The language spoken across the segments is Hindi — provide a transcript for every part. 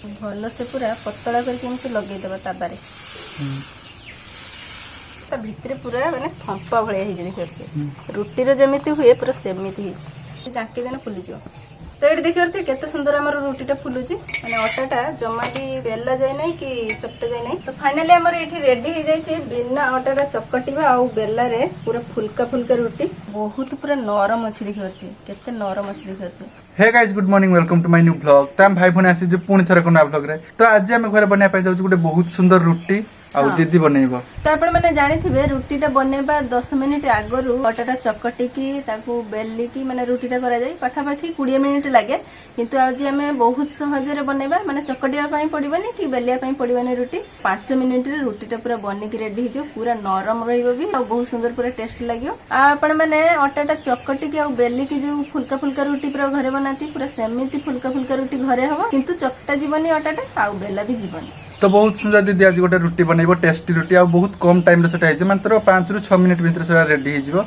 भल से पूरा पतला करके लगेदेव ताबारे ता भितर पूरा माने फंपा भाया देखिए रुटीर जमी हुए पूरा सेमती जाके देना फुलीज तो ये देखिए केते सुंदर आमर रुटीटा फुलुची माने अटाटा जमा भी बेला जाए ना कि चपटा जाए ना। तो फाइनाली आमर ये रेडी हो जाए बिना अटाटा चकटिबा आ बेला रे पूरा फुल्का फुल्का रुटी बहुत पूरा नरम अच्छी देखिए केते नरम अच्छी देखिए। Hey guys good morning welcome to my new vlog. तम भाई भने आसी जे पुणी थरे कोना व्लॉग रे तो आज हम घरे बनिया पाई जाउ गुटे बहुत सुंदर रुटी आ दीदी बनेइबो। तो आपण माने जानिथिबे रुटीटा बनेबा 10 मिनिट आगरु अटाटा चकटी की ताकू बेली की माने रुटीटा करा जाय पाखापाखी 20 मिनिट लागे किंतु आज हमें बहुत सहज रे बनेबा माने चकटिया पई पड़िबनी कि बेलिया पई पड़िबनी रुटी 5 मिनिट रे रुटीटा पूरा बनी की रेडी हिजो पूरा नरम रहइबो भी आ बहुत सुंदर पूरा टेस्ट लागियो। आपण माने अटाटा चकटी की आ बेली की जो फुल्का फुल्का रुटी पूरा घरे बनाती पूरा सेमिति फुल्का फुल्का रुटी घरे हबो किंतु चकटा जीवनी अटाटा आ बेला भी जीवनी। तो बहुत सुंदर दीदी आज गोटे रुटी बनइबो टेस्टी रुटी आ बहुत कम टाइम रे सेटा हिजो मात्र 5 रु 6 मिनिट भीतर सेटा रेडी हिजो।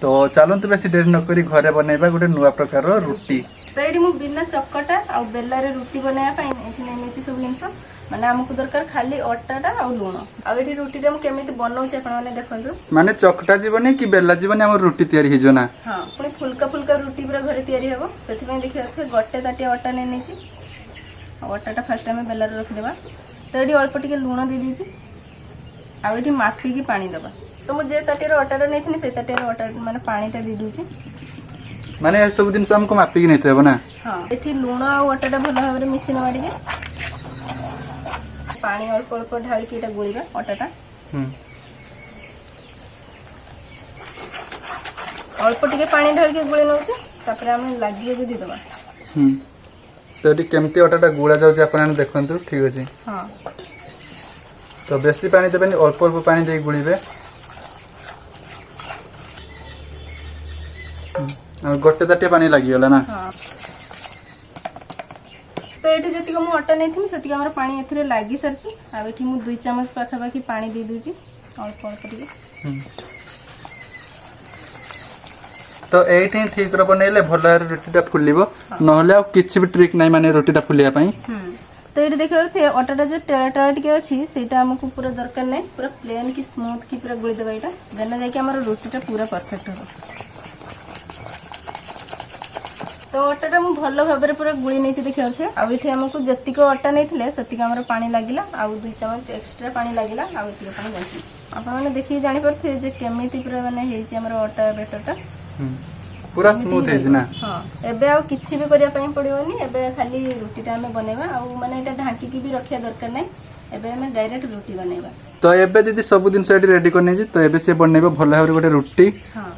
तो चलंतु बेसी देर न करी घरे बनइबा गोटे नुवा प्रकार रो रुटी। तो एडी मु बिना चक्कटा आ बेला रे रुटी बनाया पई एथि नै नेची सब जिंस माने हमकु दरकार खाली अटाटा आ लूण आ एडी रुटी रे हम केमिति बनाउचे आपण माने देखंतु माने चकटा जीवनी कि बेला जीवनी हमर रुटी तयारी हिजो ना। हां पुनी फुल्का फुल्का रुटी पूरा घरे तयारी हेबो सेति पई देखियो गोटे ताटी अटा नै नेची अटाटा फर्स्ट टाइम बेला रे रख देबा। तो ये अल्प टिके लुण दे दीजिए आउटी मापिकी पानी दबा। तो मुझे ताटेर अटाटा नहीं से ताटेर अटा माने पानीटा दे दूची माने सब दिन से हमको मापिकी नहीं थेबो ना। हां एठी लुण आ अटाटा भल भाबरे मिसिन मारिके पानी अल्प अल्प ढाली के एटा गोळीबा अटाटा अल्प टिके पानी ढाल के गोळी नउचे तापर हम लागियो जे दे दबा। तो ये केमती अटाटा गुड़ा जाउछ आपन देखंतु ठीक अछि। हां तो बेसी पानी देबेनी अल्प अल्प पानी दे गुळीबे और गोटे ताटे पानी लागि गला ना। हां तो एठी जति को मु अटा नै थिन सति हमर पानी एथरे लागि सरछि आ एठी मु 2 चम्मच पाखा पाखी पानी दे दूची अल्प अल्प टिके। तो एठी ठीक रो बनेले भल रोटीटा फुलिबो नहले आ किछि भी ट्रिक नै माने रोटीटा फुलिया पई। तो ये देखियो थे अटाटा जो टेड़ा टेड़ा टिके अछि सेटा हमकु पूरा दरकार नै पूरा प्लेन की स्मूथ की पूरा गुळी देबा एटा देना जाय कि हमर रोटीटा पूरा परफेक्ट हो। तो अटाटा मु भलो भाबरे पूरा गुळी नै छी देखियो थे आ एठी हमकु जत्ति को अटा नै थिले सत्ति का हमर पानी लागिला आ 2 चम्मच एक्स्ट्रा पानी लागिला आ एति पानी बंची आपण माने देखि जानि परथे जे केमिति पूरा माने हेइ छी हमर अटा बेटरटा पूरा स्मूथ है ना। हां एबे आ किछि भी करिया पई पड़ियोनी एबे खाली रुटीटा हमें बनेबा आ माने एटा ढांकी की भी रखिया दरकार नै एबे हमें डायरेक्ट रुटी बनेबा। तो एबे दीदी सब दिन से रेडी करने जी तो एबे से बनेबा भल भाबरे गोटे रुटी। हां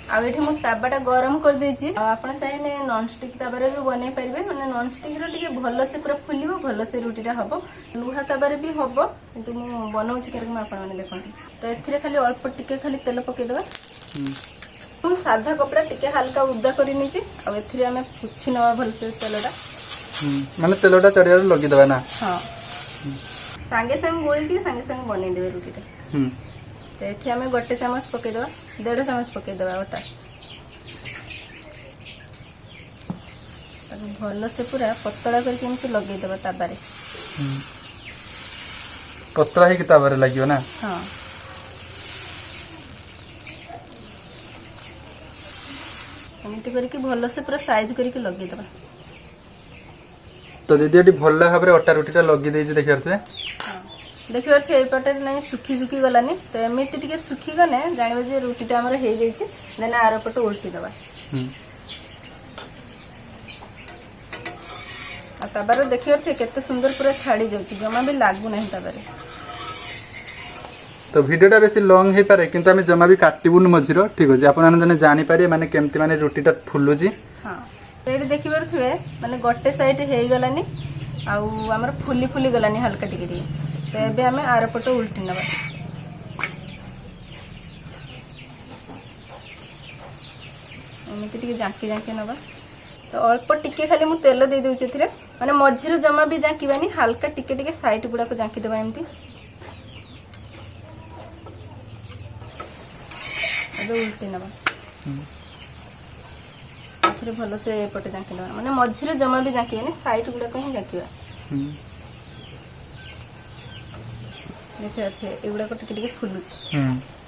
आ एठी मु ताबाटा गरम कर देछि आपण चाहे नॉन स्टिक ताबारे भी बने परिबे माने नॉन स्टिक रो टिके भल से पूरा फुलिबो भल से रुटीटा हबो लुहा ताबारे भी हबो किंतु मु बनाउछि केरक आपण माने देखंतु। तो एथिरे खाली अल्प टिके खाली तेल पके देबा मु साधा कपड़ा टिके हल्का उदा करि निछि आ एथिरे हमें पुछि नवा भल से तेलडा माने तेलडा चढ़िया लगी देबा ना। हां संगे संग गोली की संगे संग बने देबे रुटीटा। तो एठी हमें गोटे चम्मच पके देबा 1.5 चम्मच पके देबा अटा ताकू भल से पूरा पतला करके हमसे लगे देबा ताबारे पतला ही के ताबारे लागियो ना। हां एमिति करके भल से पूरा साइज करके लगे देबा। तो दीदी एटी भल भाबरे अटा रुटीटा लगी देछि देखिरथे। हां देखियो थे एपटे नै सुखी सुखी गलानी तो एमिति टिके सुखी गने जानिबे जे रुटीटा हमर हे जाइछि देन आरो पट उल्टी देबा आ तबारे देखियो थे केते सुंदर पूरा छाडी जाउछि जमा भी लागु नै तबारे। तो वीडियोटा बेसी लॉन्ग हे पारे किंतु हमें जमा भी काटिबुन मझिरो ठीक अछि आपण जने जानि पारे माने केमति माने रुटीटा फुलुजी। हां एडी देखिबर थुए माने गोटे साइड हे गलानी आ हमर फुली फुली गलानी हल्का टिके टिके तो एबे हमें आर पट उल्टी नबा एमिति टिके जांकी जांकी नबा। तो अल्प टिके खाली मु तेल दे देउछि थिरे माने मझिरो जमा भी जांकीबानी हल्का टिके टिके साइड गुडा को जांकी देबा एमिति एबे उल्टी नबा फिर भल से एपटे जांकी नबा माने मझिरो जमा भी जांकीबानी साइड गुडा को ही जांकीबा देखिए थे एगुड़ा को टिके टिके फुलुची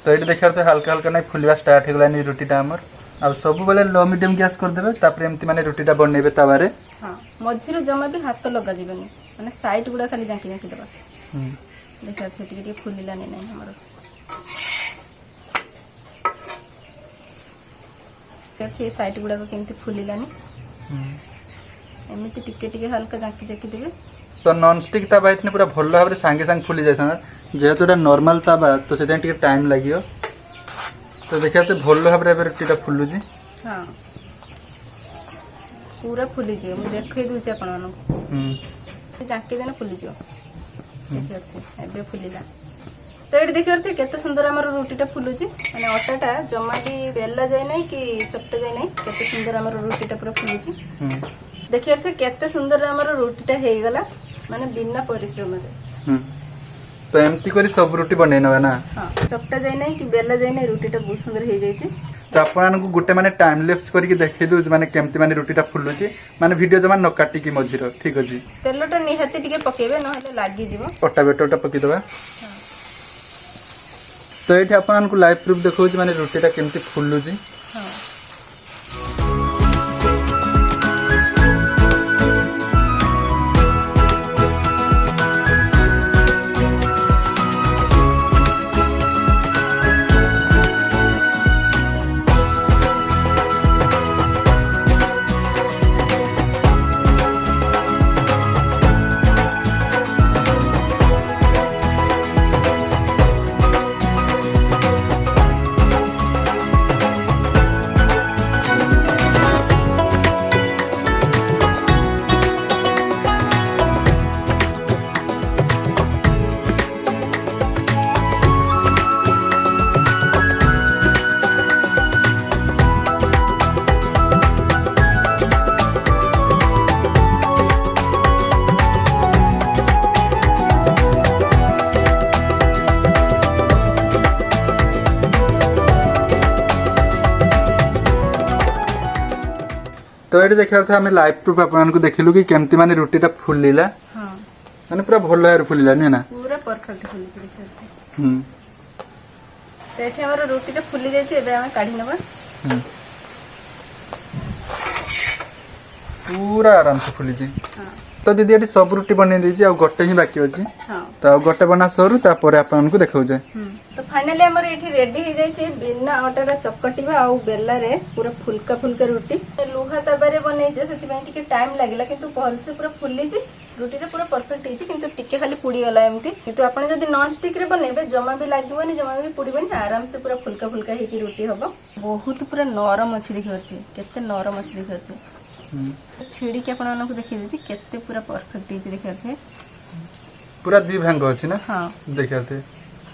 तो ये देखिए तो हल्का हल्का नहीं फुलवा स्टार्ट हो गलानी रुटीटा हमर आ सब बेले लो मीडियम गैस कर देबे तापर एमती माने रुटीटा बननेबे तवारे हां मझिरो जमा भी हाथ लगा जीवनी माने साइड गुडा खाली जांकी जांकी देबा देखिए थे टिके टिके फुलिलानी नहीं हमर देखिए साइड गुडा को केमती फुलिलानी एमती टिके टिके हल्का जांकी जांकी देबे तो नॉन स्टिक तवा इतने पूरा भल भाव सांगे सांगे फुली जाता जेहेतु एटा नॉर्मल तवा तो से टिके टाइम लागियो तो देखिए तो भल भाव रे रुटीटा फुलुची हां पूरा फुली जे मु देखै दूचे आपण मानको जांकी देना फुली जो देखिए एबे फुलिला तो ये देखिए केते सुंदर हमर रुटीटा फुलुची माने अटाटा जमा भी बेला जाय नै कि चपटा जाय नै केते सुंदर हमर रुटीटा पूरा फुलुची देखिए केते सुंदर हमर रुटीटा हे गला माने बिना परिश्रम रे तो एमती करी सब रुटी बनै नबे ना हां चपटा जाय नै कि बेला जाय नै रुटीटा बहुत सुंदर हे जाय छी तो आपन को गुटे माने टाइम लैप्स करके देखै दउ माने केमती माने रुटीटा फुलुची माने वीडियो जमा न काटी की मझिरो ठीक अछि तेलटा निहाती टिके पकेबे न हले लागी जीवो पट्टा बेटोटा पकी दबा तो ये आपन को लाइव प्रूफ देखौ माने रुटीटा केमती फुलुची हां तो ये देखा था हमें लाइव प्रूफ आपन को देखिलु कि केमती माने रुटीटा फुलिला हां माने पूरा भल भाव फुलिला नै ना पूरा परफेक्ट फुली देखिए तो एठी हमर रुटीटा फुली जाय छै एबे हम काढी नबा पूरा आराम से फुली जी हां तो दीदी एटी सब रुटी बनै दै छी आ गोटे ही बाकी अछि हां तो गोटे बना सरू तापर आपन को देखाउ जे तो फाइनली हमर एठी रेडी हो जाय छै बिना आटारा चकटिबा आ बेला रे पूरा फुलका फुलका रुटी लोहा तबारे बनै छै सेति ପାଇଁ टिके टाइम लागिला किंतु पहल से पूरा फुली छी रुटीटा पूरा परफेक्ट हिची किंतु टिके खाली पुडी गला एमती किंतु आपण जदी नॉन स्टिक रे बनेबे जमा भी लागिबनी जमा भी पुडीबनी आराम से पूरा फुलका फुलका हे की रुटी हबो बहुत पूरा नरम अछि देखिरथि केते नरम अछि देखिरथि छिड़ी के आपण को देखि दै छी केते पूरा परफेक्ट हिची देखिरथि पूरा दी भांग अछि ना हां देखिरथि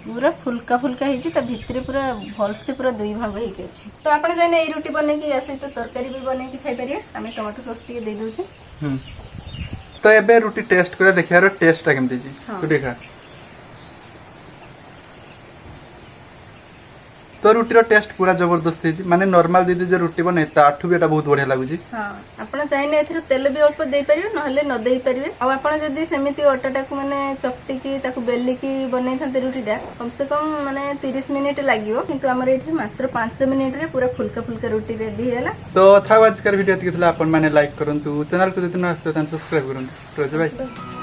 पूरा फुलका फुलका हिची त भितरे पूरा भल से पूरा दुई भाग हे के अछि तो आपण जाने ए रोटी बने की ऐसे तो तरकारी भी बने की खाइ परिए हमें टमाटो सॉस टिके दे दउ छी तो एबे रुटी टेस्ट करे देखियारो टेस्ट केमती छी तू देखा तो रुटीर टेस्ट पूरा जबरदस्त है माने नॉर्मल दीदी जो रुटी बने ताठू भी एटा बहुत बढ़िया लागु छी हां आपण चाइने एथिर तेल भी अल्प दे परियो नहले न दे परिवे आ आपण जदी सेमिति अटाटा को माने चपटी की ताको बेली की बनै थंते रुटीटा कम से कम माने 30 मिनिट लागियो किंतु हमर एठी मात्र 5 मिनिट रे पूरा फुलका फुलका रोटी रेडी हैला तो था आज कर वीडियो तिकला आपण माने लाइक करंतु चैनल को जति न आस्तो तन सब्सक्राइब करंतु रोज भाई